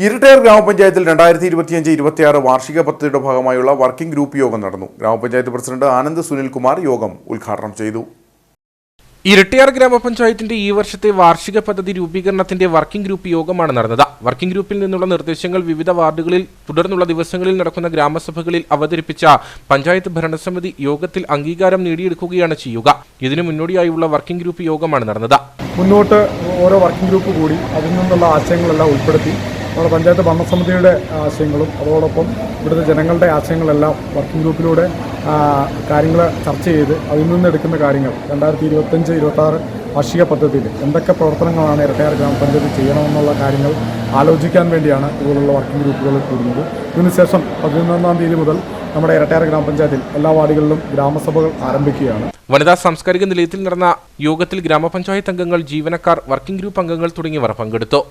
ഇരട്ടയാർ ഗ്രാമപഞ്ചായത്തിൽ 2025-26 വാർഷിക പദ്ധതിയുടെ ഭാഗമായുള്ള വർക്കിംഗ് ഗ്രൂപ്പ് യോഗം നടന്നു. ഗ്രാമപഞ്ചായത്ത് പ്രസിഡന്റ് ആനന്ദ് സുനിൽകുമാർ യോഗം ഉദ്ഘാടനം ചെയ്തു. ഇരട്ടയാർ ഗ്രാമപഞ്ചായത്തിന്റെ ഈ വർഷത്തെ വാർഷിക പദ്ധതി രൂപീകരണത്തിന്റെ വർക്കിംഗ് ഗ്രൂപ്പ് യോഗമാണ് നടന്നത്. വർക്കിംഗ് ഗ്രൂപ്പിൽ നിന്നുള്ള നിർദ്ദേശങ്ങൾ വിവിധ വാർഡുകളിൽ തുടർന്നുള്ള ദിവസങ്ങളിൽ നടക്കുന്ന ഗ്രാമസഭകളിൽ അവതരിപ്പിച്ച പഞ്ചായത്ത് ഭരണസമിതി യോഗത്തിൽ അംഗീകാരം നേടിയെടുക്കുകയാണ് ചെയ്യുക. ഇതിനു മുന്നോടിയായുള്ള വർക്കിംഗ് ഗ്രൂപ്പ് യോഗമാണ് നടന്നത്. മുന്നോട്ട് ഓരോ വർക്കിംഗ് ഗ്രൂപ്പ് കൂടി അതിൽ നിന്നുള്ള ആശയങ്ങളെല്ലാം ഉൾപ്പെടുത്തി നമ്മുടെ പഞ്ചായത്ത് ഭരണസമിതിയുടെ ആശയങ്ങളും അതോടൊപ്പം ഇവിടുത്തെ ജനങ്ങളുടെ ആശയങ്ങളെല്ലാം വർക്കിംഗ് ഗ്രൂപ്പിലൂടെ കാര്യങ്ങൾ ചർച്ച ചെയ്ത് അതിൽ നിന്ന് എടുക്കുന്ന കാര്യങ്ങൾ 2025-26 വാർഷിക പദ്ധതിയിൽ എന്തൊക്കെ പ്രവർത്തനങ്ങളാണ് ഇരട്ടയാർ ഗ്രാമപഞ്ചായത്ത് ചെയ്യണമെന്നുള്ള കാര്യങ്ങൾ ആലോചിക്കാൻ വേണ്ടിയാണ് ഇതുപോലുള്ള വർക്കിംഗ് ഗ്രൂപ്പുകൾ കൂടുന്നത്. ഇതിനുശേഷം 11-ാം തീയതി മുതൽ നമ്മുടെ ഇരട്ടയാർ ഗ്രാമപഞ്ചായത്തിൽ എല്ലാ വാർഡുകളിലും ഗ്രാമസഭകൾ ആരംഭിക്കുകയാണ്. വനിതാ സാംസ്കാരിക നിലയത്തിൽ നടന്ന യോഗത്തിൽ ഗ്രാമപഞ്ചായത്ത് അംഗങ്ങൾ, ജീവനക്കാർ, വർക്കിംഗ് ഗ്രൂപ്പ് അംഗങ്ങൾ തുടങ്ങിയവർ പങ്കെടുത്തു.